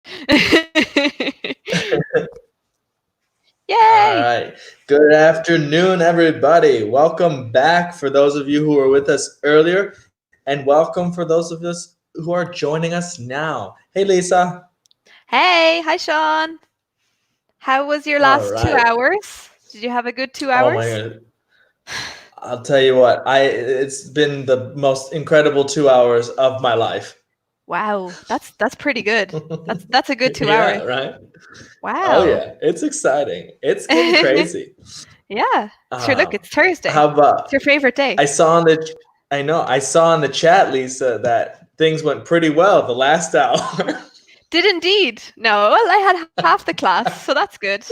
All Yay! right. Good afternoon, everybody. Welcome back for those of you who were with us earlier, and welcome for those of us who are joining us now. Hey, Lisa. Hey, hi Shawn. How was your All last two right. hours? Did you have a good two Oh my hours? God. I'll tell you what. It's been the most incredible 2 hours of my life. Wow, that's pretty good. That's a good two Yeah, hours. right. Oh Wow. yeah, it's exciting. It's getting crazy. Yeah. Sure, look, Um, it's Thursday. how It's about your favorite day. I saw on the I know I saw in the chat, Lisa, that things went pretty well the last hour. Did indeed. No, well, I had half the class, so that's good.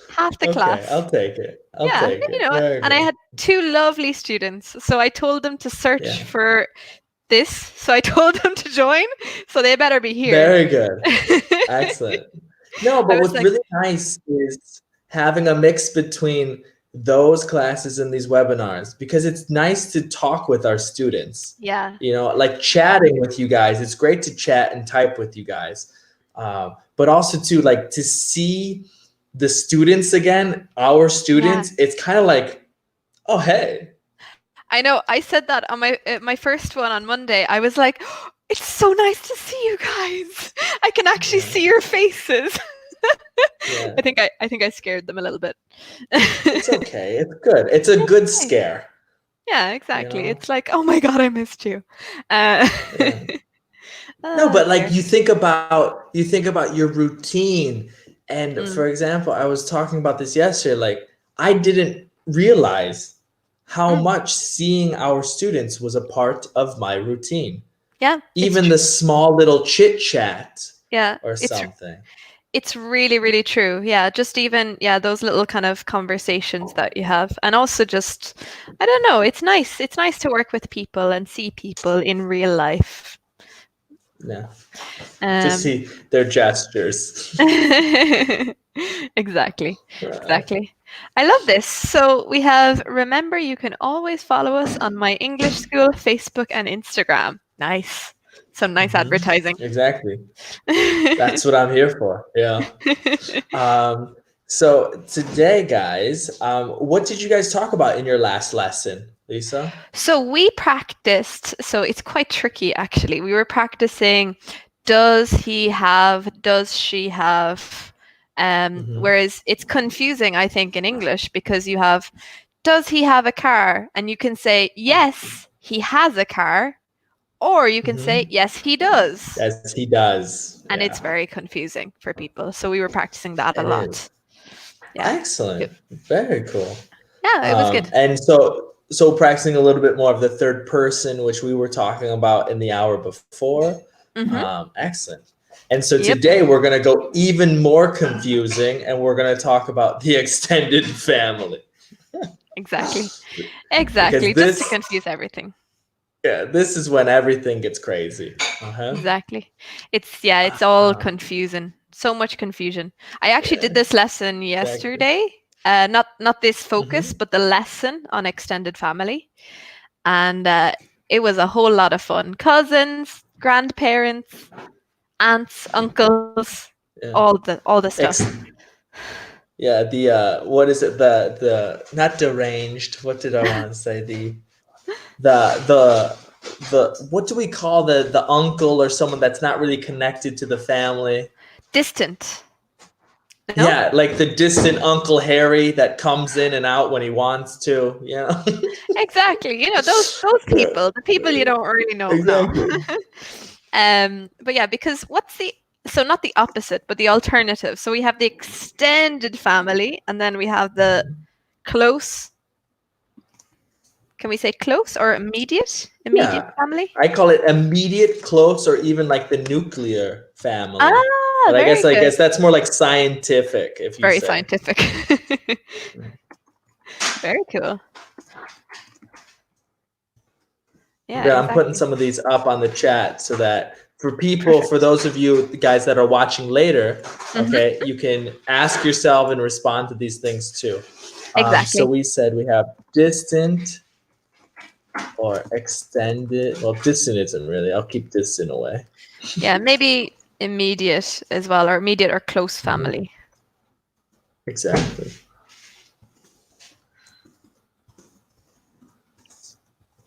Half the Okay, class. I'll take it. I'll Yeah, take you it. know, Very and I good. had two lovely students. So I told them to search Yeah. for this. So I told them to join. So they better be here. Very good. Excellent. No, I but was what's like, really nice is having a mix between those classes and these webinars because it's nice to talk with our students. yeah, You know, like chatting with you guys. It's great to chat and type with you guys, but also to like to see the students again, our yeah. students. It's kind of like, oh hey, I know. I said that on my first one on Monday. I was like, "It's so nice to see you guys. I can actually yeah, see your faces." yeah. I think I scared them a little bit. It's okay. It's good. It's a It's good okay. scare. Yeah, You exactly. know. It's like, "Oh my God, I missed you." Uh, Yeah. No, oh but like dear. you think about your routine. And Mm, for example, I was talking about this yesterday. Like I didn't realize how mm. much seeing our students was a part of my routine. Yeah, Even the small little chit chat yeah, or something. it's really, really true. Yeah, just even yeah, those little kind of conversations that you have. And also just I don't know, it's nice. It's nice to work with people and see people in real life. Yeah. To Um see their gestures. Exactly. Right. Exactly. I love this. So we have remember you can always follow us on my English school Facebook and Instagram. Nice. Some nice Hmm. advertising. Exactly. That's what I'm here for. Yeah. Um, so today, guys, what did you guys talk about in your last lesson, Lisa? So we practiced, so it's quite tricky actually. We were practicing does he have, does she have? Hmm. Whereas it's confusing, I think, in English because you have does he have a car? And you can say yes, he has a car, or you can say Hmm. yes, he does. Yes, he does. And Yeah, it's very confusing for people. So we were practicing that a it is. lot. Yeah. Excellent. Good. Very cool. Yeah, it was good. And so practicing a little bit more of the third person, which we were talking about in the hour before. Mm-hmm. Excellent. And so Yep. today we're going to go even more confusing, and we're going to talk about the extended family Exactly. because Exactly. Just to confuse everything. yeah, this is when everything gets crazy. Uh-huh. Exactly. It's all Um, confusing. So much confusion. I actually yeah, did this lesson exactly. yesterday. Not this focus, Hmm. but the lesson on extended family. And it was a whole lot of fun. Cousins, grandparents, aunts, uncles, Yeah. all the stuff. Ex- yeah, the what is it? The not deranged. What did I want to say? The the what do we call the uncle or someone that's not really connected to the family? Distant. No? Yeah, like the distant Uncle Harry that comes in and out when he wants to, you know? Exactly. You know, those people, the people you don't really know. No. Exactly. But yeah, because what's the so not the opposite, but the alternative. So we have the extended family, and then we have the close. Can we say close or immediate? Immediate Yeah. family? I call it immediate, close, or even like the nuclear family. Ah, But I very guess I good. guess that's more like scientific, if you Very say. scientific. Very cool. Yeah, But I'm putting exactly. some of these up on the chat so that for Perfect. those of you guys that are watching later, Hmm. okay, you can ask yourself and respond to these things too. So Exactly. we said we have distant or extended. Well, distant isn't really. I'll keep distant away. Yeah, maybe. immediate as well, or immediate or close family. Exactly.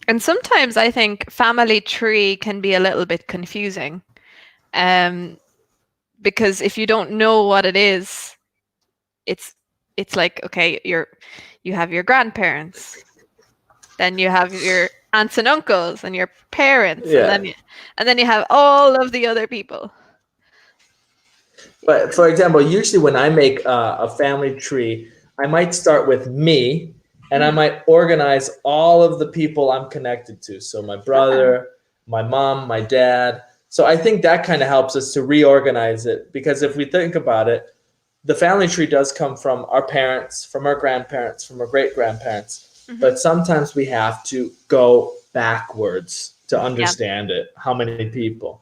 And sometimes I think family tree can be a little bit confusing. Um, because if you don't know what it is, it's like, okay, you have your grandparents, then you have your aunts and uncles and your parents, and Yeah. then you have all of the other people. But for example, usually when I make a family tree, I might start with me and I Mhm. might organize all of the people I'm connected to. So my Ah, brother, my mom, my dad. So I think that kind of helps us to reorganize it because if we think about it, the family tree does come from our parents, from our grandparents, from our great grandparents. mhm. But sometimes we have to go backwards to Yeah, understand it. How many people?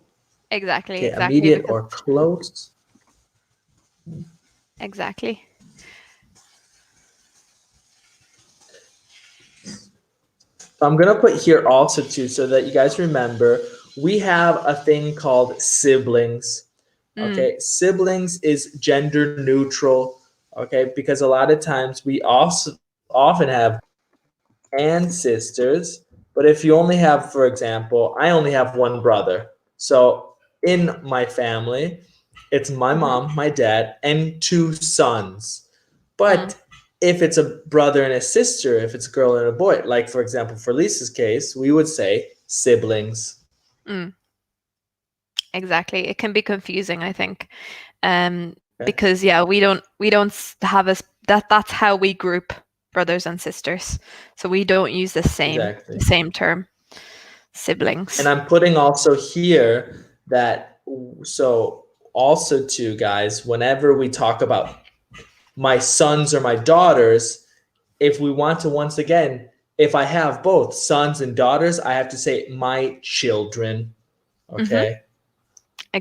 exactly, Okay, exactly, immediate because or close. exactly. So I'm gonna put here also too, so that you guys remember, we have a thing called siblings. Mm, Okay, siblings is gender neutral. Okay, because a lot of times we also often have and sisters, but if you only have, for example, I only have one brother. So in my family, it's my mhm, mom, my dad, and two sons. mm, But if it's a brother and a sister, if it's a girl and a boy, like for example, for Lisa's case, we would say siblings. mm. Exactly. It can be confusing, I think. Okay? Because yeah, we don't have that's how we group brothers and sisters. So we don't use the Exactly. same term, And siblings. I'm putting also here that, so also too, guys, whenever we talk about my sons or my daughters, if we want to, once again, if I have both sons and daughters, I have to say my children. Hmm. Okay.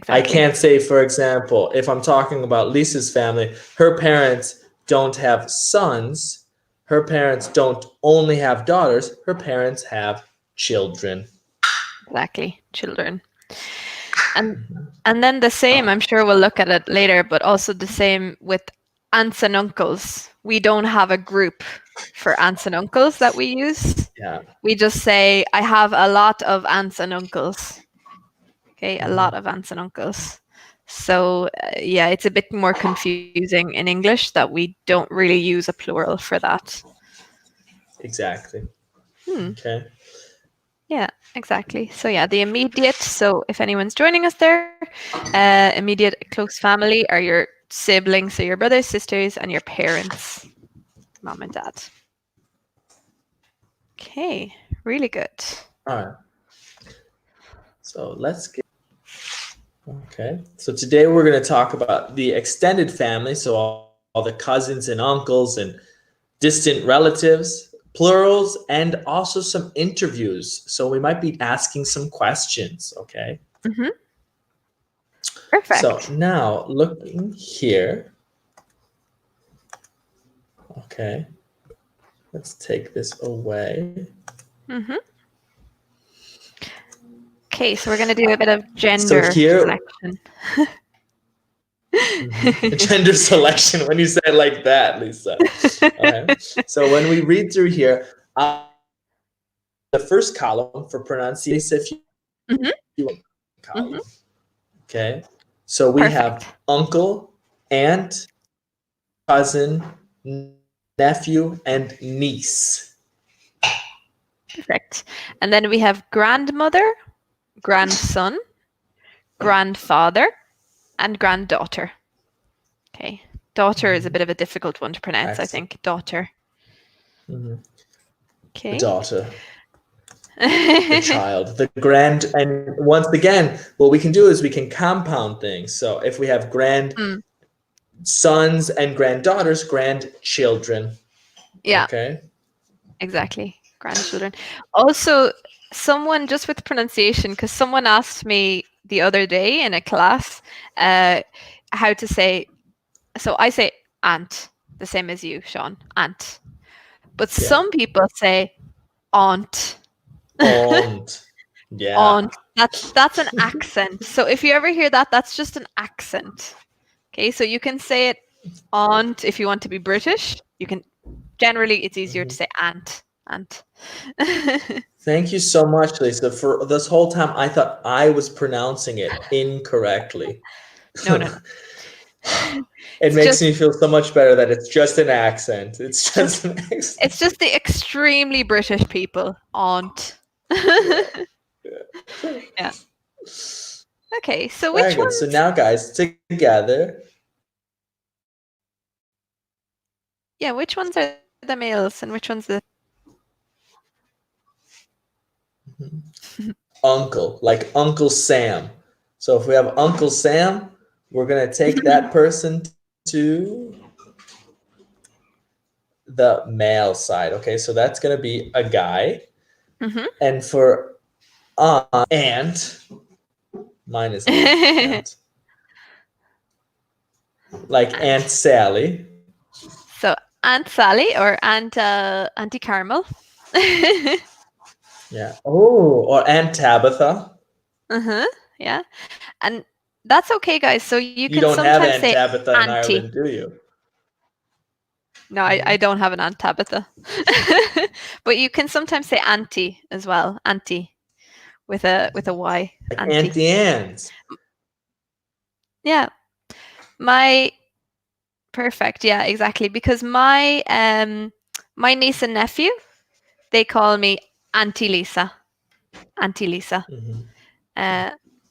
I Exactly. can't say, for example, if I'm talking about Lisa's family, her parents don't have sons, her parents don't only have daughters, her parents have children. Exactly. Children. And and then the same, I'm sure we'll look at it later, but also the same with aunts and uncles. We don't have a group for aunts and uncles that we use. Yeah. We just say, I have a lot of aunts and uncles. Okay, a lot Mhm. of aunts and uncles. So, yeah, it's a bit more confusing in English that we don't really use a plural for that. Exactly. Hmm. Okay. Yeah, exactly. So, yeah, the immediate. So, if anyone's joining us there, immediate close family are your siblings, so your brothers, sisters, and your parents, mom and dad. Okay, really good. All right. So let's get. Okay. So today we're going to talk about the extended family. So all the cousins and uncles and distant relatives, plurals, and also some interviews. So we might be asking some questions. Okay. Hmm. So Perfect. now looking here. Okay. Let's take this away. Hmm. Okay, so we're going to do a bit of So gender here, selection. gender selection, when you say it like that, Lisa. Okay. So when we read through here, the first column for pronunciation, if you Hmm. column. Hmm. Okay. So we have Perfect. uncle, aunt, cousin, nephew, and niece. Perfect. And then we have grandmother, grandson, grandfather, and granddaughter. Okay. Daughter is a bit of a difficult one to pronounce, I Excellent. think. Daughter. Mhm. The Okay. daughter, the child, the grand. And once again, what we can do is we can compound things. So if we have Mm, grandsons and granddaughters, grandchildren. yeah, Okay. exactly. Grandchildren. Also, someone just with pronunciation, because someone asked me the other day in a class uh, how to say, so I say aunt, the same as you, Sean, aunt. But Yeah. some people say aunt. Aunt. Yeah. Aunt. That's an accent. So if you ever hear that, that's just an accent. Okay, so you can say it aunt if you want to be British. You can generally it's easier to Mhm. say aunt. Aunt. Thank you so much, Lisa. For this whole time, I thought I was pronouncing it incorrectly. No, no, no. It It's makes just me feel so much better that it's just an accent. It's just just an accent. it's just the extremely British people. Aunt. Yeah. Yeah. Yeah. Okay, so Very which good. So ones now, guys, together, yeah, which ones are the males and which one's the Uncle, like Uncle Sam. So if we have Uncle Sam, we're gonna take that person to the male side. Okay, so that's gonna be a guy. Mhm. And for aunt, mine is aunt, like Aunt. Aunt Sally. So Aunt Sally or Auntie Caramel. Yeah. Oh, or Aunt Tabitha. Uh-huh. Yeah. And that's okay, guys. So you You can don't have sometimes Aunt say Tabitha in auntie. Ireland, do you? No, I Hmm. don't have an Aunt Tabitha. But you can sometimes say auntie as well. Auntie with a Y. Like Auntie. Auntie Anne's. Yeah. My perfect. Yeah, exactly. Because my niece and nephew, they call me Auntie Lisa. Auntie Lisa. Hmm. Uh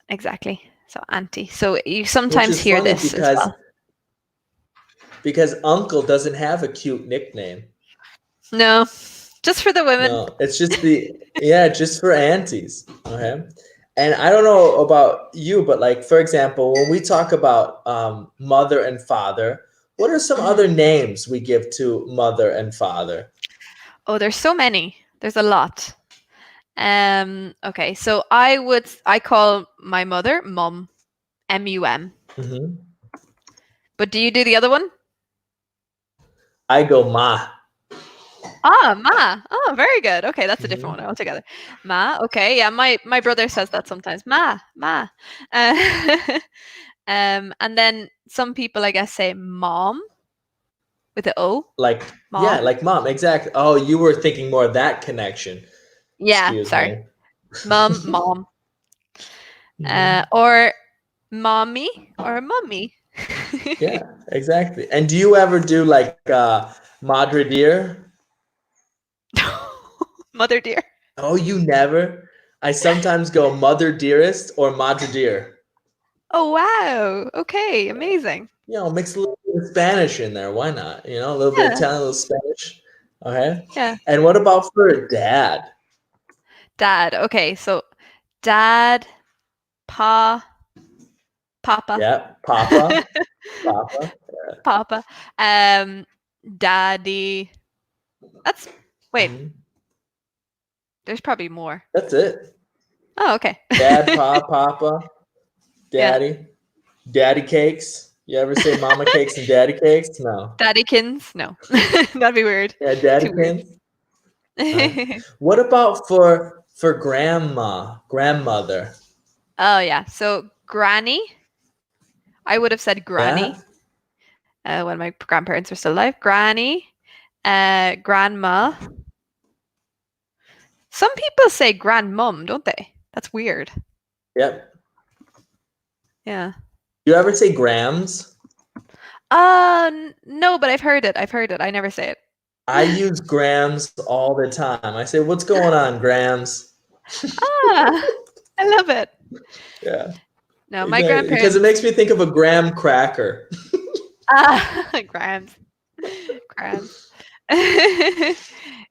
exactly. So auntie. So you Which sometimes is hear funny this as well. because Uncle doesn't have a cute nickname. No. Just for the women. No, it's just just for aunties. Okay. And I don't know about you, but like for example, when we talk about mother and father, what are some Mhm. other names we give to mother and father? Oh, there's so many. There's a lot. Okay, so I call my mother mum, M-U-M. Hmm. But do you do the other one? I go ma. Ah, ma. Oh, very good. Okay, that's a different Hmm. one altogether. Ma. Okay, yeah. My brother says that sometimes. Ma, ma. Uh, and then some people, I guess, say mom with the O. Like yeah, Mom. like mom, exactly. Oh, you were thinking more of that connection. Yeah. Excuse Sorry, me. mom, mom. Hmm. Or mommy or mummy. Yeah, exactly. And do you ever do like Madre Dear? Mother dear. Oh, you never? I sometimes go Mother Dearest or Madre Dear. Oh wow. Okay, amazing. Mix a little bit of Spanish in there. Why not? A little bit Yeah, Italian, a little Spanish. Okay. yeah. And what about for dad? Dad. Okay, so dad, pa, papa, Yeah, Papa, Papa. papa, um, daddy. That's wait. Mhm. There's probably more. That's it. Oh, okay. Dad, Papa, Yeah. Daddy, Daddy cakes. You ever say Mama cakes and Daddy cakes? No. Daddykins? No, that'd be weird. Yeah, Too weird. Daddykins. All right. What about for grandmother? Oh yeah. So granny. I would have said Yeah. granny when my grandparents were still alive. Granny, grandma. Some people say grandmum, don't they? That's weird. Yep. Yeah. You ever say grams? No, but I've heard it. I've heard it. I never say it. I use grams all the time. I say, "What's going on, grams?" Ah, I love it. Yeah, No, my exactly. Because it grandparents. makes me think of a graham cracker. Ah, grams, grams.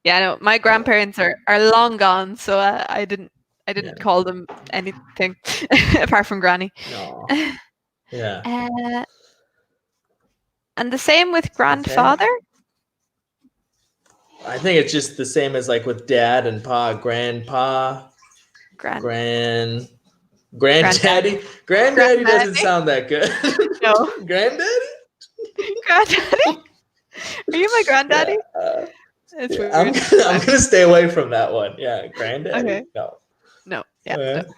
Yeah, no, my grandparents are long gone, so I didn't Yeah. call them anything apart from granny. No. Yeah. Uh, and the same with Okay. grandfather. I think it's just the same as like with dad and pa, grandpa, Grand grand, granddad. granddaddy. Granddaddy doesn't Granddaddy? sound that good. No. Granddaddy? Granddaddy? Are you my Yeah. granddaddy? It's Yeah. I'm weird. gonna, I'm gonna stay away from that one. Yeah, granddaddy. Okay. No. No. Yeah, Okay.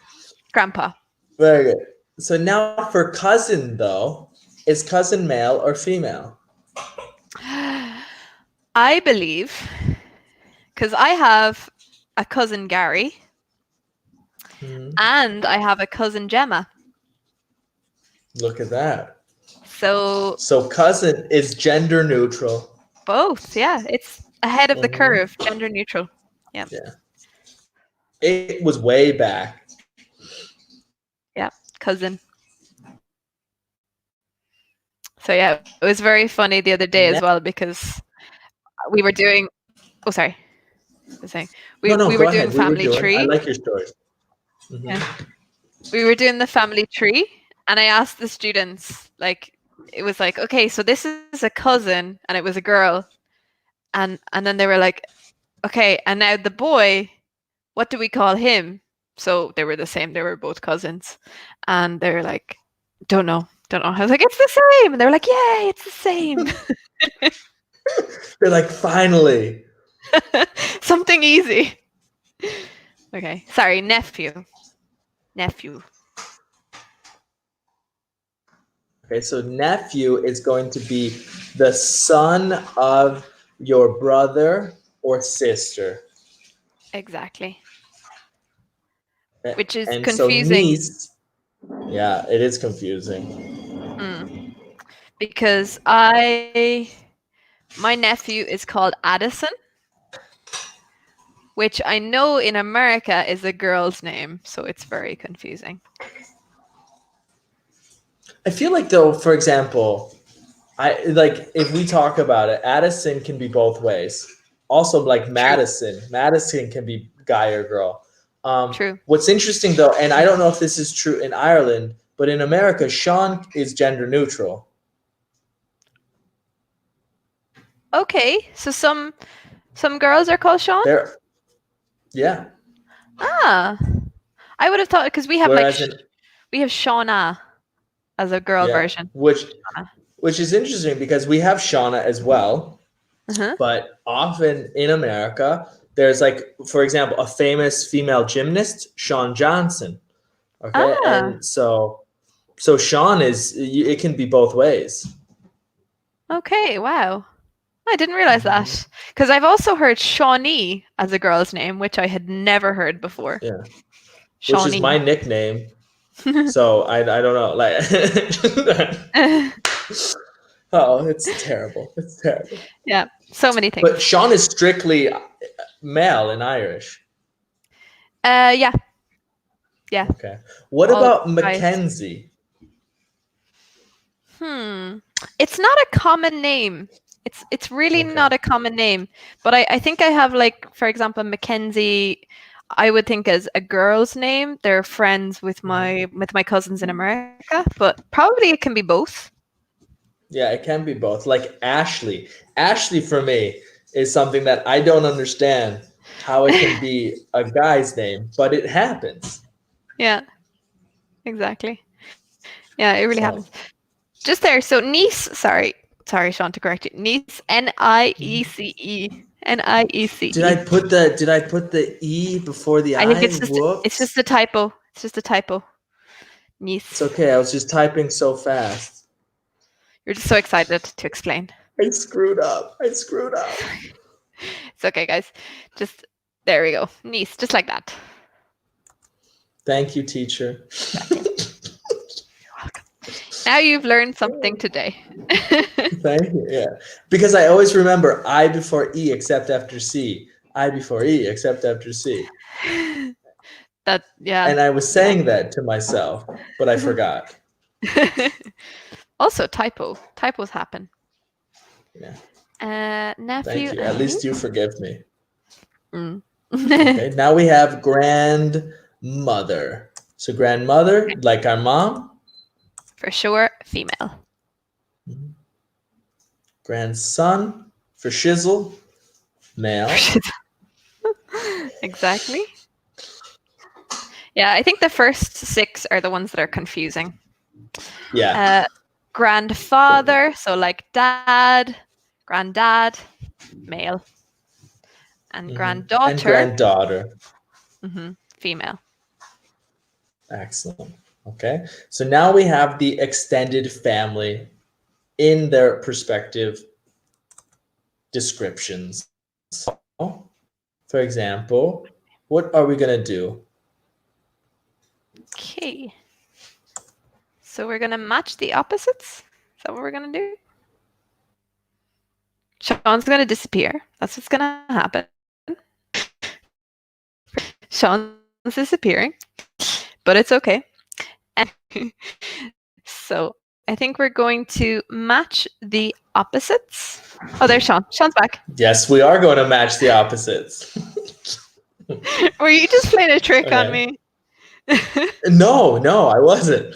grandpa. Very good. So now for cousin though, is cousin male or female? I believe because I have a cousin Gary Hmm. and I have a cousin Gemma. Look at that. So So cousin is gender neutral. both, yeah, it's ahead of the Hmm. curve, gender neutral. Yeah, Yeah. It was way back. yeah, cousin. So yeah, it was very funny the other day as Ne- well because we were doing. Oh, sorry, I was saying no, no, we go were doing ahead. We were family doing. I tree. like your stories. Hmm. Yeah, we were doing the family tree, and I asked the students like, it was like, okay, so this is a cousin, and it was a girl, and then they were like, okay, and now the boy, what do we call him? So they were the same. They were both cousins, and they were like, don't know. I was like, it's the same, and they were like, yay, it's the same. They're like, finally. Something easy. Okay, sorry, nephew. Okay, so nephew is going to be the son of your brother or sister. Exactly. A- Which is And so confusing. niece, yeah, it is confusing. Mm, because my nephew is called Addison, which I know in America is a girl's name, so it's very confusing. I feel like though, for example, I like if we talk about it, Addison can be both ways. Also, like True, Madison can be guy or girl. true. What's interesting though, and I don't know if this is true in Ireland, but in America, Sean is gender neutral. Okay, so some girls are called Sean. There, yeah. Ah, I would have thought because we have like Whereas in we have Shauna as a girl yeah, version. Shauna. which is interesting because we have Shauna as well, Uh-huh. but often in America, there's like, for example, a famous female gymnast, Shawn Johnson. Okay, Ah, and so Sean is it can be both ways. okay. Wow. I didn't realize Hmm. that because I've also heard Shawnee as a girl's name, which I had never heard before. Yeah, which is my Shawnee. nickname. So I don't know like oh it's terrible. It's terrible. Yeah, so many But things. Sean is strictly male in Irish. Yeah, yeah, Okay. What all about guys. Mackenzie? Hmm. It's not a common name. It's really Okay. not a common name. But I think I have like, for example, Mackenzie, I would think as a girl's name. They're friends Mhm. with my cousins in America, but probably it can be both. Yeah, it can be both. Like Ashley. Ashley for me is something that I don't understand how it can be a guy's name, but it happens. Yeah, exactly. Yeah, it really happens. So Just there. So niece, sorry, Sean, to correct you. Niece, Niece, did Niece. I put the E before the I think I? it's just Whoops. a typo. It's just a typo. It's Niece. okay. I was just typing so fast. You're just so excited to explain. I screwed up. I screwed up. It's okay, guys. Just there we go. Niece, just like that. Thank you, teacher. Exactly. You're welcome. Now you've learned something today. Thank you. Yeah. Because I always remember I before E except after C. I before E except after C. That yeah, And I was yeah. saying that to myself, but I forgot. Also typo. Typos happen. Yeah. Nephew Thank you. At and least you niece. forgive me. Mm. Okay. Now we have grandmother. So grandmother, like our mom. For sure, female. Mhm. Grandson for shizzle, male. Exactly. Yeah, I think the first six are the ones that are confusing. Yeah. Uh, grandfather, so like dad, granddad, male, and And granddaughter, granddaughter. female. Excellent. Okay. So now we have the extended family in their perspective descriptions. For example, what are we going to do? Okay. So we're going to match the opposites. Is that what we're going to do? Sean's going to disappear. That's what's going to happen. Sean's disappearing, but it's okay. So I think we're going to match the opposites. Oh, there's Sean. Sean's back. Yes, we are going to match the opposites. Were you just playing a trick on Okay. me? No, I wasn't.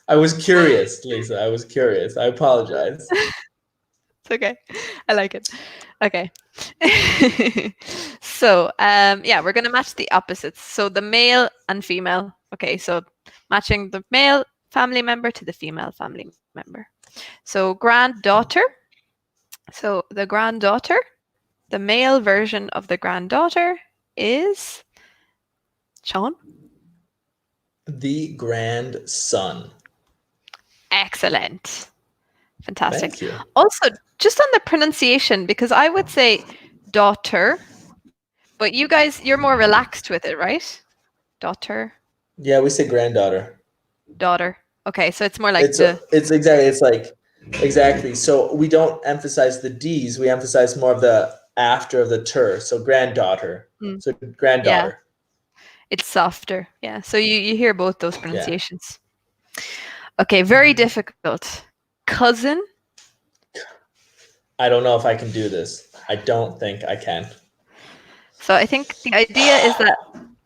I was curious, Lisa. I was curious. I apologize. It's okay. I like it. Okay. So, yeah, we're going to match the opposites. So the male and female. Okay, so matching the male family member to the female family member. So granddaughter. So the granddaughter, the male version of the granddaughter is Sean. The grandson. Excellent. Fantastic. Thank you. Also, just on the pronunciation, because I would say daughter, but you guys, you're more relaxed with it, right? Daughter, Yeah, we say granddaughter. daughter. Okay, so it's more like It's exactly, it's like exactly. So we don't emphasize the D's, we emphasize more of the after of the ter. So granddaughter. So yeah, granddaughter. it's softer. Yeah, so you hear both those Yeah. pronunciations. Okay, very difficult. Cousin. I don't know if I can do this. I don't think I can. So I think the idea is that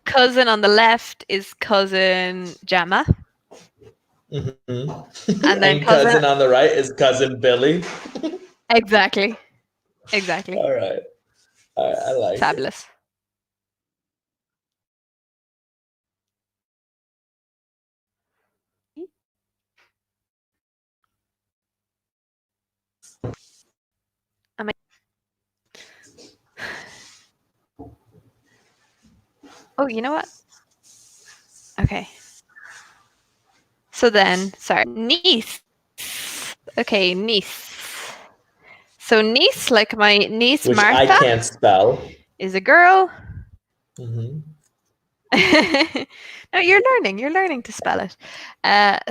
cousin on the left is cousin Gemma. Mm-hmm. And then cousin on the right is cousin Billy. Exactly. Exactly. All right. I like Fabulous. Am I... Oh, you know what? Okay. So then, sorry, niece. Okay, niece. So niece, like my niece Which Martha, I can't spell. is a girl. Mm-hmm. No, you're learning. You're learning to spell it.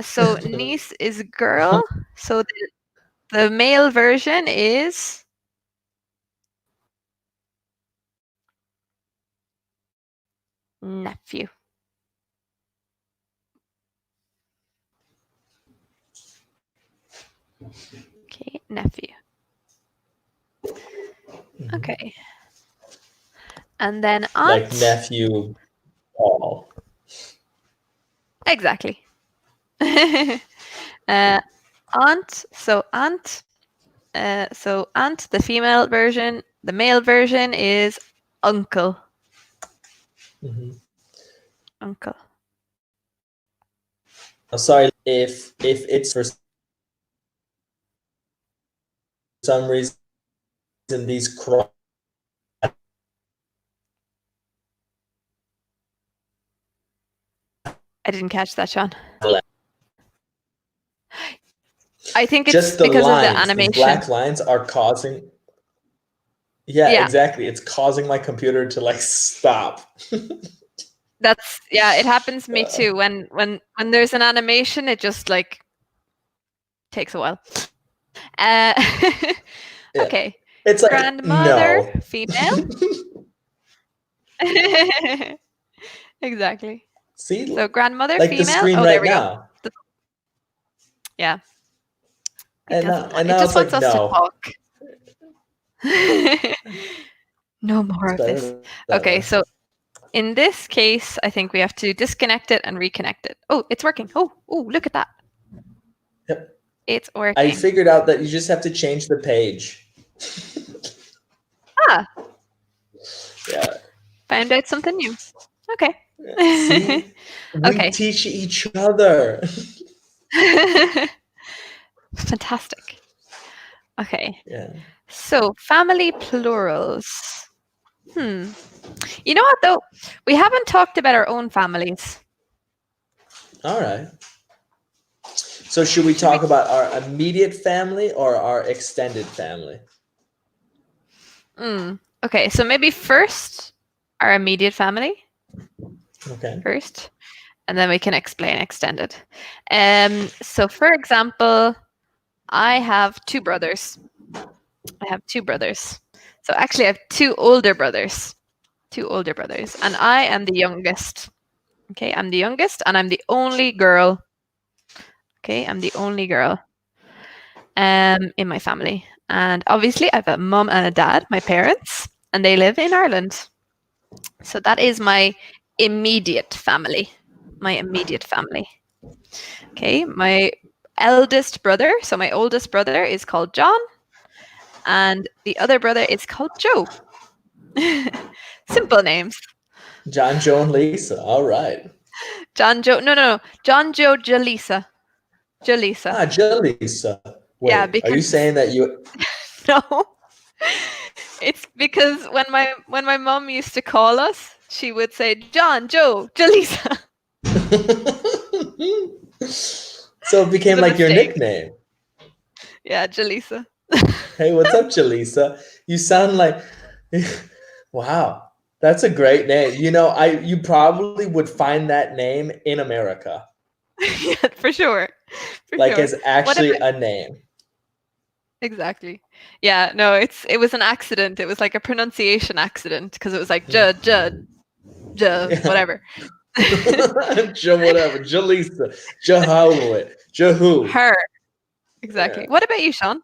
So niece is a girl. So the male version is nephew. Okay, nephew. Mm-hmm. Okay. And then aunt. Like nephew Paul. Exactly. Aunt. So aunt. So aunt, the female version. The male version is uncle. Mm-hmm. Uncle. I'm sorry if it's for some reason these I didn't catch that, Sean. I think it's just the because lines, of the animation. the black lines are causing. Yeah, exactly. It's causing my computer to like stop. That's it happens to me too. When there's an animation, it just like takes a while. Okay. It's like grandmother, no. female. Exactly. See, So grandmother, like female. the screen Oh, right there we now. go. Yeah. And now it it's just like wants us to no. talk. No more of this. Okay, so in this case, I think we have to disconnect it and reconnect it. Oh, it's working. Oh, look at that. Yep. It's working. I figured out that you just have to change the page. Ah. Yeah. Found out something new. Okay. See? We teach each other. Fantastic. Okay. Yeah. So family plurals. Hmm. You know what though? We haven't talked about our own families. All right. So should we Should we? talk about our immediate family or our extended family? Okay, so maybe first our immediate family Okay. first, and then we can explain extended. So for example, I have two brothers. I have two brothers. So actually, I have two older brothers. Two older brothers, and I am the youngest. Okay, I'm the youngest, and I'm the only girl. Okay, I'm the only girl in my family. And obviously, I have a mom and a dad, my parents, and they live in Ireland. So that is my immediate family. My immediate family. Okay, my eldest brother, so my oldest brother is called John, and the other brother is called Joe. Simple names. John, Joe, and Lisa. All right. John Joe. No, no, no. John Joe Jalisa. Jalisa. Ah, Jalisa. Yeah, Wait, are you saying because that you? no, it's because when my mom used to call us, she would say John Joe Jalisa. So it It was became a like your mistake. nickname. Yeah, Jalisa. Hey, what's up, Jalisa? You sound like, wow, that's a great name. You probably would find that name in America, Yeah, for sure. For like sure. as What actually about a name. exactly? Yeah, no, it was an accident. It was like a pronunciation accident because it was like Hmm. Yeah. whatever. Whatever, Jalisa, Jehovah, Jehu. Her. Exactly. Yeah. What about you, Sean?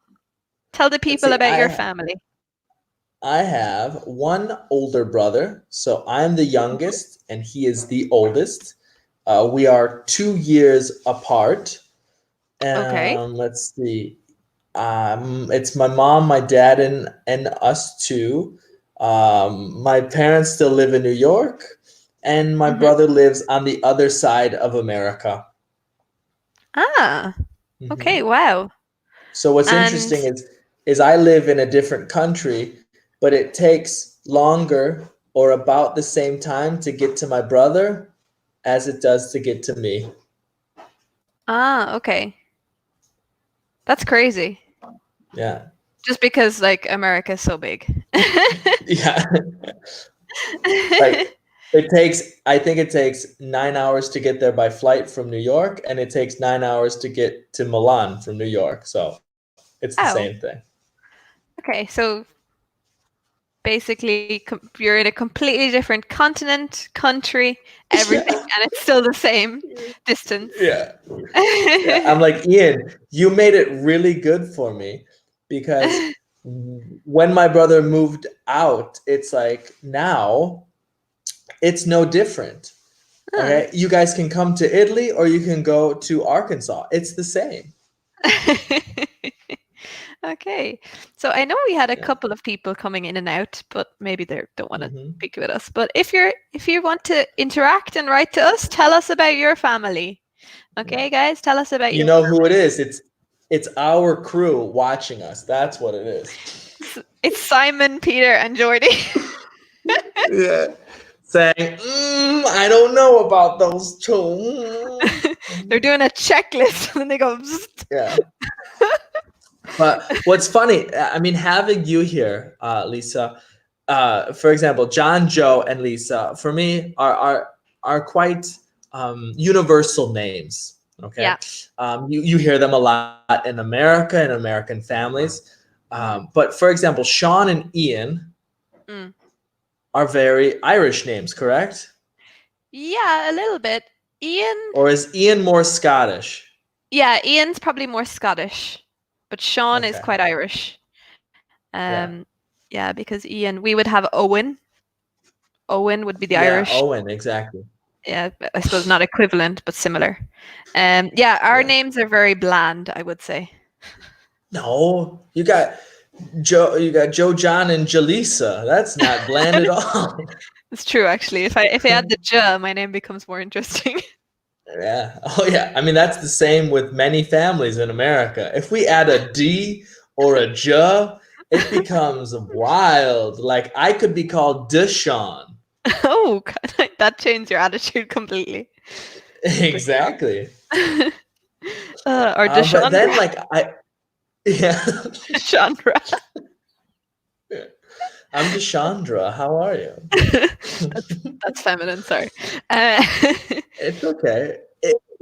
Tell the Let's people see. about your I family. I have one older brother, so I'm the youngest, and he is the oldest. We are 2 years apart. Okay. Let's see. It's my mom, my dad, and us two. My parents still live in New York, and my Mm-hmm. brother lives on the other side of America. Ah, Hmm. okay. Wow. So what's And interesting is I live in a different country, but it takes longer or about the same time to get to my brother as it does to get to me. okay. That's crazy. Yeah. Just because like America is so big. Yeah. Like I think it takes 9 hours to get there by flight from New York, and it takes 9 hours to get to Milan from New York. So it's the same Oh, thing. okay. So basically, you're in a completely different continent, country, everything, Yeah. and it's still the same distance. Yeah. Yeah. I'm like, Ian, you made it really good for me because when my brother moved out, it's like now it's no different. Huh. Okay. You guys can come to Italy or you can go to Arkansas. It's the same. Okay. So I know we had a Yeah. couple of people coming in and out, but maybe they don't want to Hmm. speak with us. But if you want to interact and write to us, tell us about your family. Yeah. Okay, guys, tell us about You your know who it is? It's our crew watching us. That's what it is. it's Simon, Peter, and Jordy. Yeah. Saying, I don't know about those two. They're doing a checklist and they go, "Bzzzt." Yeah. But what's funny, I mean, having you here, Lisa, for example, John, Joe, and Lisa, for me, are quite universal names. Okay, Yeah. you hear them a lot in America and American families. Hmm. But for example, Shawn and Ian Mm. are very Irish names, correct? Yeah, a little bit. Ian, Or is Ian more Scottish? yeah, Ian's probably more Scottish, but Sean is Okay, quite Irish. yeah, Yeah, because Ian, we would have Owen. Owen would be the yeah, Irish. Owen, exactly. Yeah, I suppose not equivalent, but similar. Yeah, our Yeah. names are very bland, I would say. No, you got Joe, John, and Jaleesa. That's not bland at all. It's true, actually. If I add the J, my name becomes more interesting. Yeah. Oh, yeah. I mean, that's the same with many families in America. If we add a D or a J, it becomes wild. Like I could be called Deshawn. Oh, that changed your attitude completely. Deshaun. Exactly. Or But Deshandra. then like yeah. Chandra. I'm Deshandra. How are you? That's feminine. Sorry. Uh, It's okay.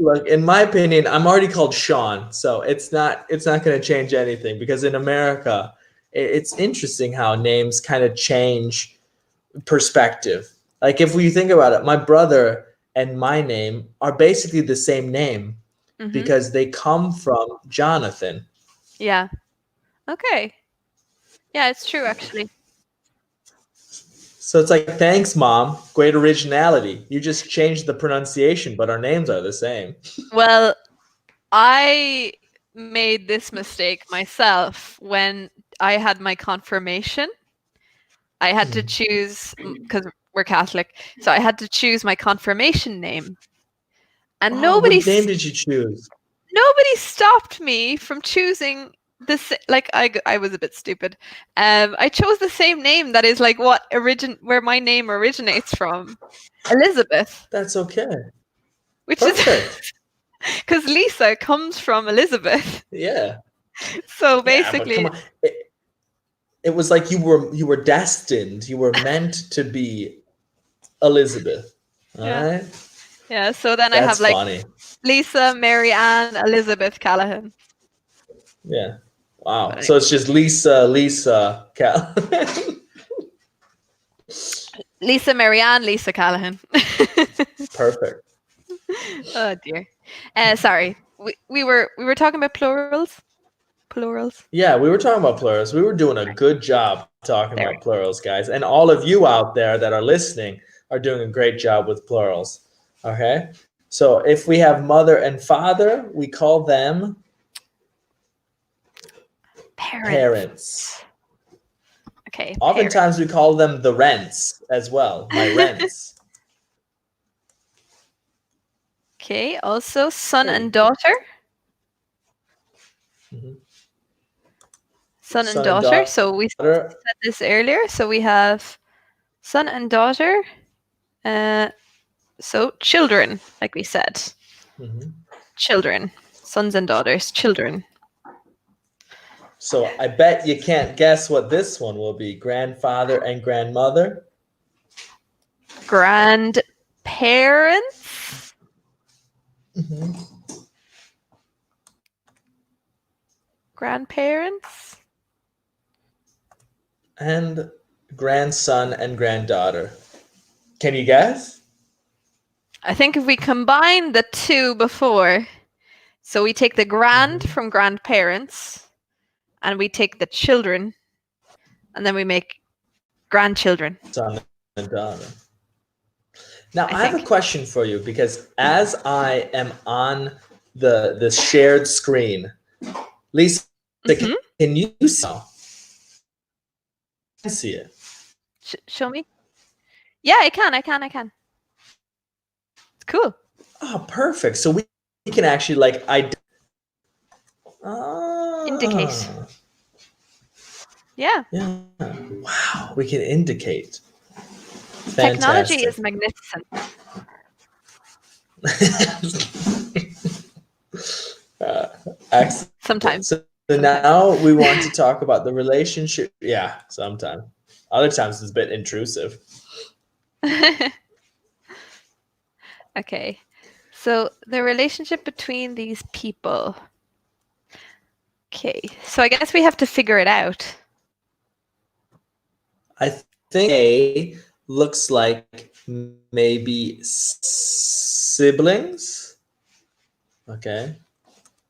Look, in my opinion, I'm already called Shawn, so it's not going to change anything because in America, it's interesting how names kind of change perspective. Like if we think about it, my brother and my name are basically the same name mhm. because they come from Jonathan. Yeah. Okay. Yeah, it's true actually. So it's like, thanks, mom. Great originality. You just changed the pronunciation, but our names are the same. Well, I made this mistake myself when I had my confirmation. I had to choose because we're Catholic, so I had to choose my confirmation name, and Oh, what name did you choose? nobody stopped me from choosing this. Like I was a bit stupid. I chose the same name that is like where my name originates from, Elizabeth, That's okay. which is Perfect. because Lisa comes from Elizabeth. Yeah. So Yeah, but come basically, on. It was like you were destined. You were meant to be Elizabeth. All yeah, right? yeah. So then I have That's like funny. Lisa, Mary Ann, Elizabeth Callahan. Yeah. Wow. But So anyway, it's just Lisa Cal. Lisa, Mary Ann, Lisa Callahan. Perfect. Oh dear. Sorry. We were talking about plurals. Plurals. Yeah, we were talking about plurals. We were doing a Right. good job talking There. about plurals, guys. And all of you out there that are listening are doing a great job with plurals. Okay? So if we have mother and father, we call them Parents. parents. Okay, parents. Oftentimes we call them the rents as well. My rents. Okay. Also, son and Hey. daughter. Mhm. Son and Son and daughter. So we daughter. said this earlier. So we have son and daughter. Uh, so children, like we said, Mhm. children, sons and daughters, children. So I bet you can't guess what this one will be. Grandfather and grandmother. Grandparents. Mhm. Grandparents. And grandson and granddaughter. Can you guess? I think if we combine the two before, so we take the grand Mhm. from grandparents and we take the children and then we make grandchildren, Son and daughter. Now I I have a think. question for you because as I am on the shared screen, Lisa, Hmm. can you see now? I see it. Show me. Yeah, I can. It's cool. Oh, perfect. So we can actually like Indicate. ah, Yeah. yeah. Wow, we can indicate. Technology Fantastic. is magnificent. uh, Excellent. Sometimes. So Sometimes. now we want to talk about the relationship. Yeah, sometimes. Other times it's a bit intrusive. Okay. So the relationship between these people. Okay. So I guess we have to figure it out. I think A looks like maybe siblings. Okay.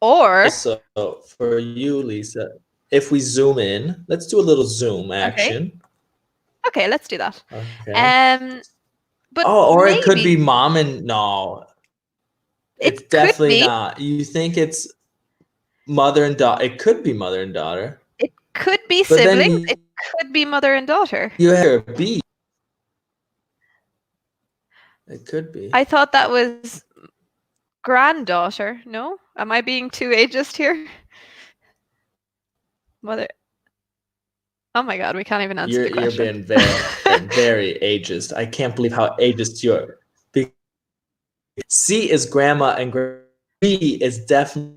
Or So for you, Lisa, if we zoom in, let's do a little zoom okay. action. Okay, let's do that. Okay. Um but Oh, or it could maybe be mom and no, it's it could definitely be not. You think it's mother and daughter? It could be mother and daughter, it could be but then siblings, it could be mother and daughter. you have a B. It could be. I thought that was granddaughter. No? Am I being too ageist here? Mother. Oh my god, we can't even answer the You're question. being very ageist. I can't believe how ageist you are. C is grandma and B is definitely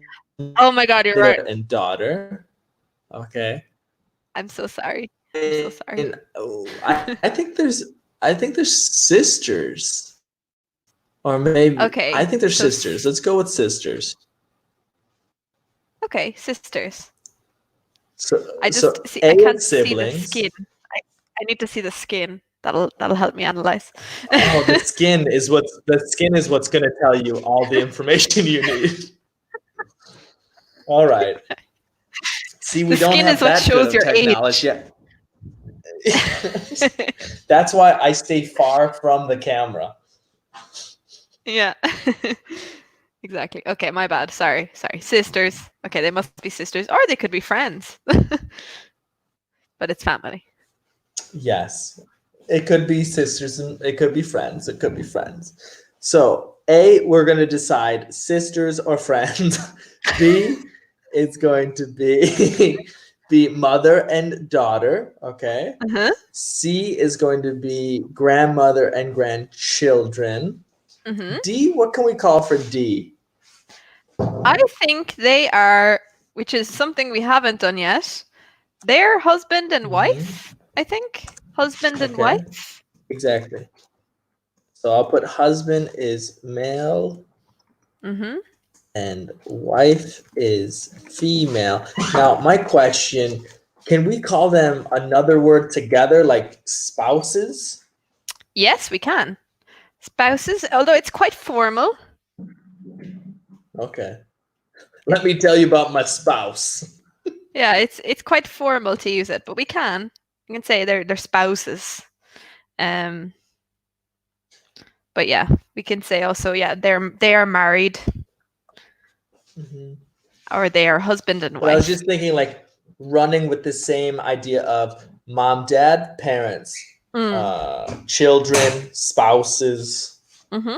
Oh my god, you're mother right. and daughter. Okay. I'm so sorry. I'm so sorry. And I think there's sisters. Or maybe I Okay, think they're so sisters. Let's go with sisters. okay, sisters. I just So see. A I can't is see the skin. siblings. I need to see the skin. That'll help me analyze. Oh, the skin is what's going to tell you all the information you need. All right. See, The we don't skin is have what that good shows of your technology age. yet. That's why I stay far from the camera. Yeah. Exactly. Okay, my bad. Sorry. Sorry. Sisters. Okay, they must be sisters, or they could be friends. But it's family. Yes. It could be sisters and it could be friends. It could be friends. So, A, we're going to decide sisters or friends. B, it's going to be be mother and daughter, okay? Uh-huh. C is going to be grandmother and grandchildren. Mm-hmm. D, what can we call for D? I think they are, which is something we haven't done yet. They're husband and Hmm. wife, I think. Husband and Okay, wife. exactly. So I'll put husband is male Mm-hmm. and wife is female. Now, my question, can we call them another word together, like spouses? Yes, we can. Spouses, although it's quite formal. Okay. Let me tell you about my spouse. Yeah, it's quite formal to use it, but we can. You can say they're spouses. Um, but yeah, we can say also, yeah, they are married Mhm. or they are husband and But I was wife. just thinking, like, running with the same idea of mom, dad, parents, Mm. children, spouses. Hmm.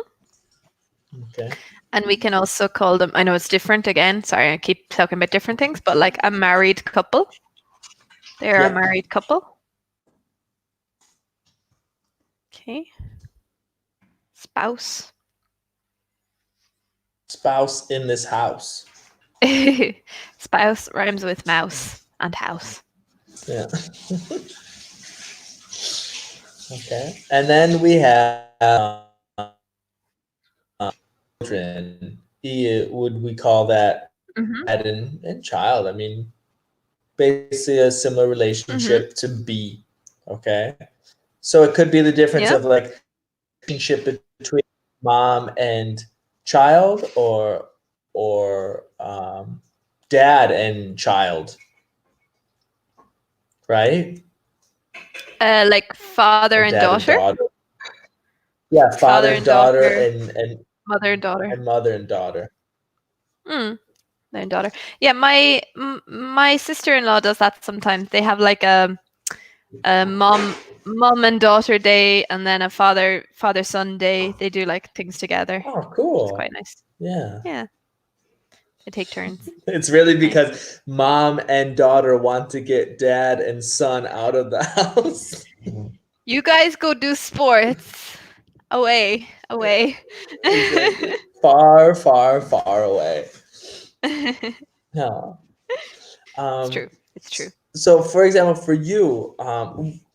Okay. And we can also call them, I know it's different again. Sorry, I keep talking about different things, but like a married couple. They're a Yeah. married couple. Okay. Spouse. Spouse in this house. Spouse rhymes with mouse and house. Yeah. Okay. And then we have children. Would we call that Hmm. dad and child? I mean, basically a similar Hmm. relationship to be. Okay. So it could be the difference Yeah. of like relationship between mom and child or dad and child, right? Like father Or and dad and daughter. daughter. Yeah, father Father and and daughter daughter. and Mother and daughter. and mother and daughter. Mm, mother and daughter. Yeah, my sister-in-law does that sometimes. They have like a mom and daughter day and then a father son day. They do like things together. Oh, It's cool. quite nice. Yeah. Yeah, they take turns. It's really Nice. because mom and daughter want to get dad and son out of the house. You guys go do sports. Away, away. Exactly. Far, far, far away. It's No. true. Um, It's true. so, for example, for you,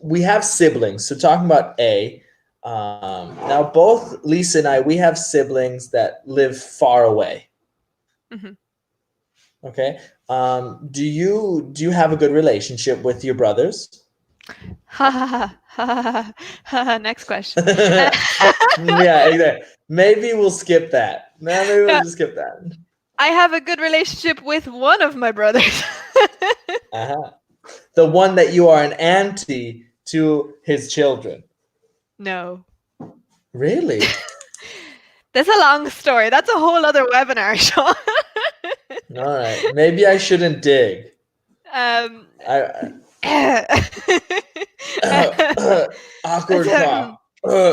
we have siblings. So, talking about A, now both Lisa and I, we have siblings that live far away. Hmm. Okay. Do you have a good relationship with your brothers? Ha ha ha ha ha ha. Next question. Yeah, exactly. Maybe we'll skip that. No, maybe we'll Yeah, just skip that. I have a good relationship with one of my brothers. Uh-huh. The one that you are an auntie to his children. No. Really? That's a long story. That's a whole other webinar, Shawn. All right. Maybe I shouldn't dig. um, I so, awkward pop.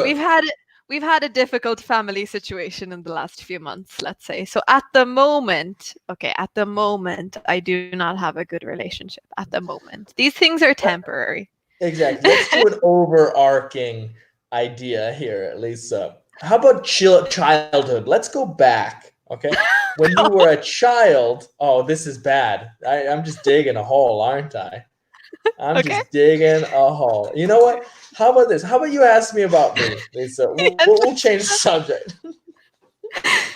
we've had we've had a difficult family situation in the last few months, let's say. So at the moment, okay, at the moment, I do not have a good relationship. At the moment, these things are temporary. Exactly. Let's do an overarching idea here, Lisa. How about childhood? Let's go back. Okay. When you were a child, oh, this is bad. I'm just digging a hole, aren't I? I'm Okay. just digging a hole. You know what? How about this? How about you ask me about me, Lisa? We'll change the subject.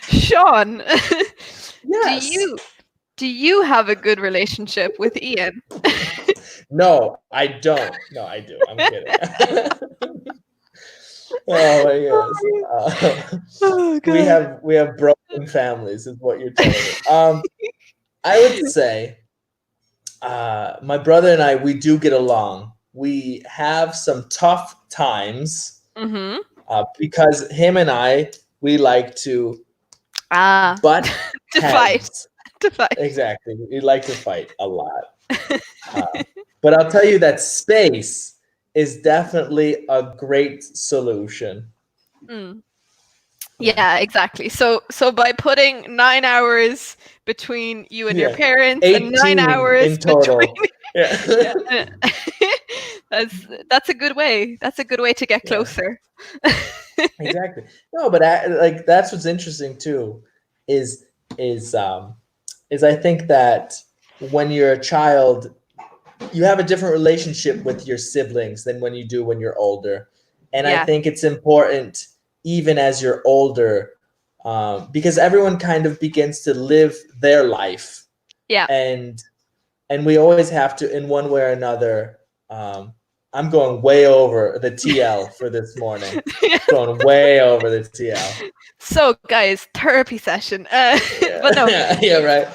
Shawn, do Yes. you have a good relationship with Ian? No, I don't. No, I do. I'm kidding. Oh my goodness. Oh We god. have broken families, is what you're telling me. I would say my brother and I, we do get along. We have some tough times Mm-hmm. because him and I, we like to Ah, butt to fight. heads. To fight. Exactly. We like to fight a lot. Uh, but I'll tell you that space is definitely a great solution. Mm. Yeah. Yeah, exactly. So by putting 9 hours between you and your Yeah. parents and 18 9 hours in between total. Yeah. yeah, that's a good way. That's a good way to get Yeah. closer. Exactly. No, but like that's what's interesting too, is is um is I think that when you're a child, you have a different relationship with your siblings than when you do when you're older, and I Yeah, think it's important even as you're older, because everyone kind of begins to live their life, yeah. and we always have to in one way or another. I'm going way over the TL for this morning. Going way over the TL. So, guys, therapy session. But no, Yeah, yeah, right.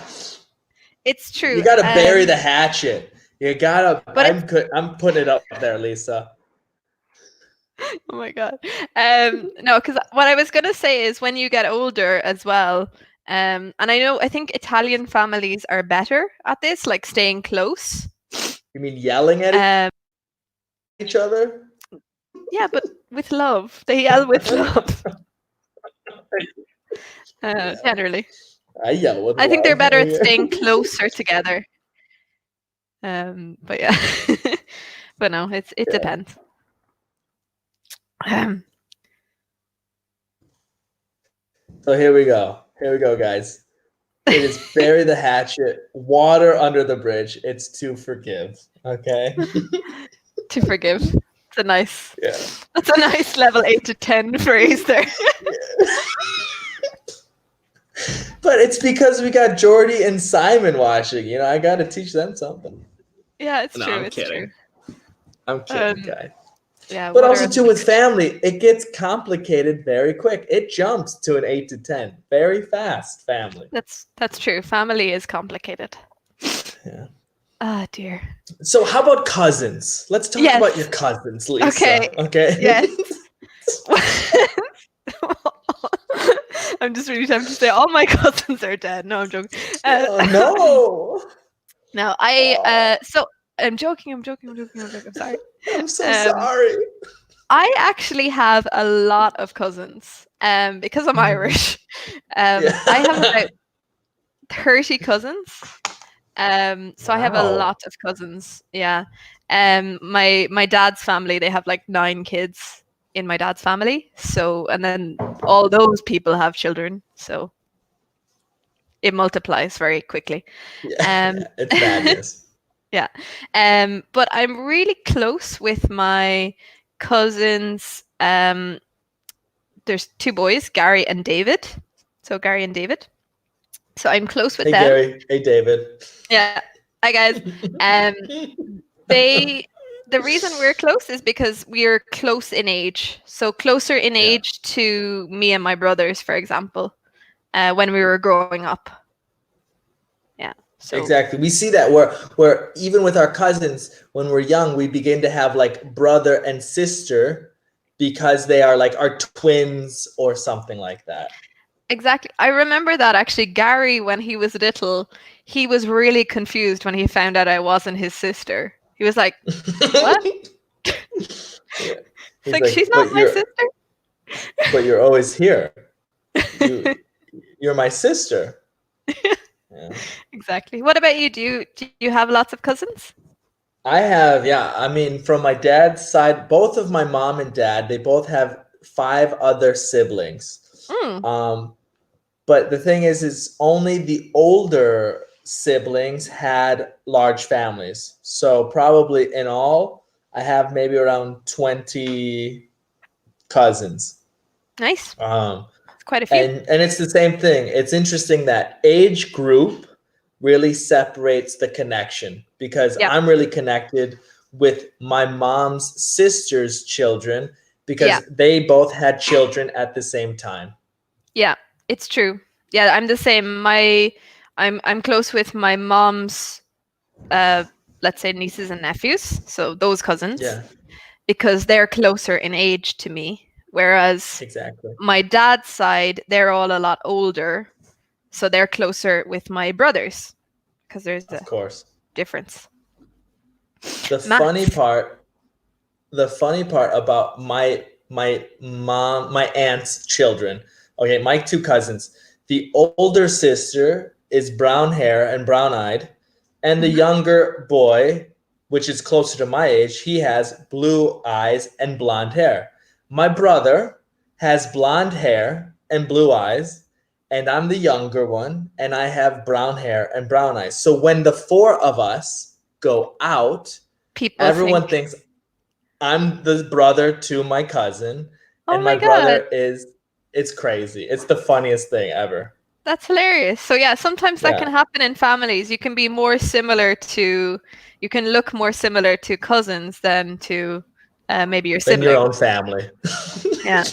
it's You true. got to bury the hatchet. You gotta. But it's I'm putting it up there, Lisa. oh my god. No, because what I was gonna say is when you get older as well. And I think Italian families are better at this, like staying close. You mean yelling at Um, each other? yeah, but with love. They yell with love. Yeah, Generally, I yell with I think they're love. better at staying closer together. But yeah, but no, it Yeah. depends. Um, So here we go. Here we go, guys. It is bury the hatchet, water under the bridge. It's to forgive. Okay. to forgive. It's a nice. Yeah. That's a nice level 8 to 10 phrase there. Yeah. But it's because we got Jordy and Simon watching. You know, I got to teach them something. Yeah, it's No, true. I'm It's true. kidding. I'm kidding, Um, guy. yeah, But water also under too the with bridge. family, it gets complicated very quick. It jumps to an 8 to 10 very fast. Family. That's true. Family is complicated. Yeah. Ah, dear. So how about cousins? Let's talk about your Yes. cousins, Okay. Lisa. Okay. Yes. I'm just really tempted to say all my cousins are dead. No, I'm joking. Oh no. No, Oh, so I'm joking. I'm joking. I'm joking. I'm joking. I'm sorry. I'm so Um, sorry. I actually have a lot of cousins. Because I'm Irish. I have Yeah. about 30 cousins. So I have a Wow. lot of cousins. Yeah. My dad's family, they have like 9 kids in my dad's family. So and then all those people have children. So it multiplies very quickly. Yeah. Um Yeah. It's madness. yeah. But I'm really close with my cousins. There's 2 boys, Gary and David. So Gary and David. So I'm close with Hey them. Gary. Hey David. Yeah. Hi guys. Um they the reason we're close is because we're close in age. So closer in Yeah. age to me and my brothers, for example, when we were growing up. Yeah. So Exactly. We see that where even with our cousins, when we're young, we begin to have like brother and sister because they are like our twins or something like that. exactly. I remember that actually Gary, when he was little, he was really confused when he found out I wasn't his sister. He was like, "What?" Yeah. It's He's like, like, "She's not but my you're sister." but you're always here. You're my sister. Yeah. Exactly. What about you? Do you have lots of cousins? I have, yeah. I mean, from my dad's side, both of my mom and dad, they both have five other siblings. Mm, Um, but the thing is only the older siblings had large families. So probably in all, I have maybe around 20 cousins. nice. Um, It's quite a few. and it's the same thing. It's interesting that age group really separates the connection because Yeah. I'm really connected with my mom's sister's children Yeah. because they both had children at the same time. Yeah. It's true. Yeah, I'm the same. I'm close with my mom's uh let's say nieces and nephews, so those cousins, Yeah, because they're closer in age to me. Whereas exactly. my dad's side, they're all a lot older, so they're closer with my brothers because there's a Of course. difference. The funny Maths. part the funny part about my aunt's children, okay, my two cousins, the older sister is brown hair and brown eyed, and the Mhm. younger boy, which is closer to my age, he has blue eyes and blonde hair. My brother has blonde hair and blue eyes, and I'm the younger one, and I have brown hair and brown eyes. So when the four of us go out, People everyone think, thinks I'm the brother to my cousin, oh and my my god, brother is. It's crazy. It's the funniest thing ever. that's hilarious. So yeah, sometimes that can Yeah. happen in families. You can be more similar to, you can look more similar to cousins than to maybe your Than your own siblings. family. Yeah.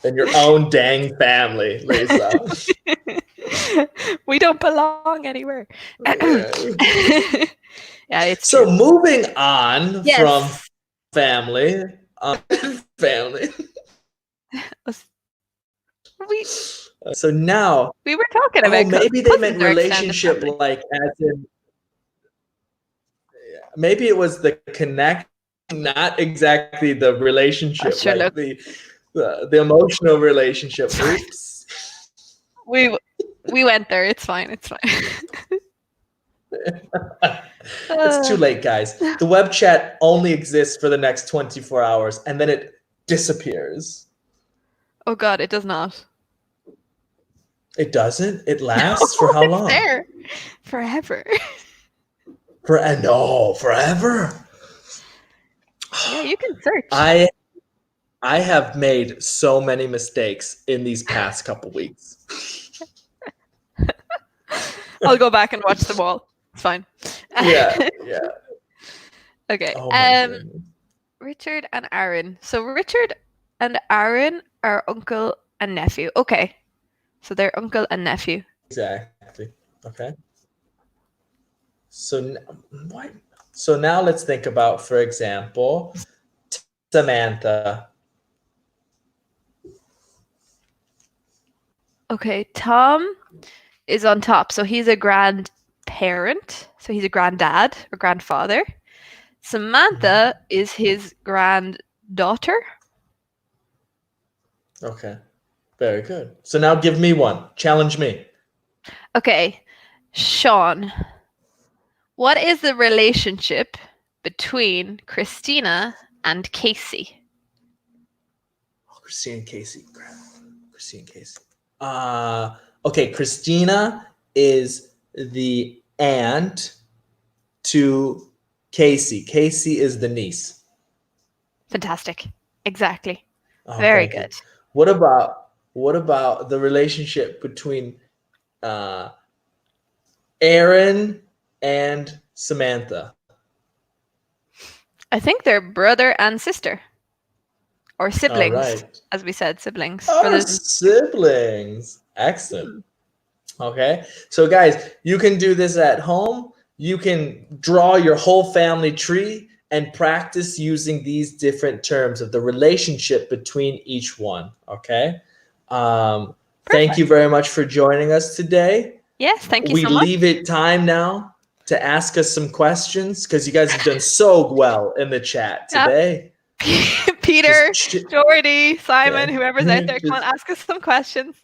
Than your own dang family, Lisa. We don't belong anywhere. Yeah. Yeah, it's true. So moving on from Yes. family, family. Us- We So now, we were talking oh, about maybe they cousins meant are extended relationship, family. like as in maybe it was the connect, not exactly the Oh, relationship, sure, like look, the emotional relationship. it's fine. Oops. We we went there. It's fine. It's fine. It's too Uh, late, guys. The web chat only exists for the next 24 hours and then it disappears. oh God, it does not. It doesn't? It lasts for No, how it's long? there forever. No, forever. Yeah, you can search. I I have made so many mistakes in these past couple weeks. I'll go back and watch them all. It's fine. Yeah, yeah. Okay. Oh my goodness. Richard and Aaron. So Richard and Aaron are uncle and nephew. Okay. So they're uncle and nephew. Exactly. Okay. So what? So now let's think about, for example, Samantha. Okay, Tom is on top. So he's a grandparent. So he's a granddad or grandfather. Samantha is his granddaughter. Okay. Very good. So now give me one. Challenge me. Okay, Shawn. What is the relationship between Christina and Casey? Oh, Christine Casey. Crap. Christine Casey. Okay, Christina is the aunt to Casey. Casey is the niece. Fantastic. Exactly. Oh, Very thank you. good. What about the relationship between uh Aaron and Samantha? I think they're brother and sister. Or All siblings, right. as we said, siblings. Our Brothers and siblings. Excellent. hmm. Okay. So, guys, you can do this at home. You can draw your whole family tree and practice using these different terms of the relationship between each one. Okay. Thank you Perfect. very much for joining us today. Yes, thank you We so much. leave it time now to ask us some questions because you guys have done so well in the chat Yeah. today. Peter, Jordy, Simon, yeah. whoever's out there, come on, ask us some questions.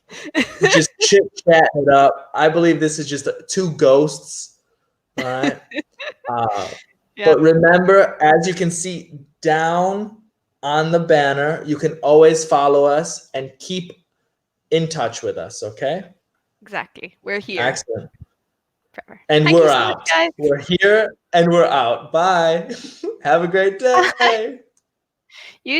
Just chit chat it up. I believe this is just two ghosts. All right. Yeah, But remember, as you can see down on the banner, you can always follow us and keep in touch with us. Okay. exactly. We're here Excellent. forever. And Thank you we're so much, out. guys. We're here and we're out. Bye. Have a great day. You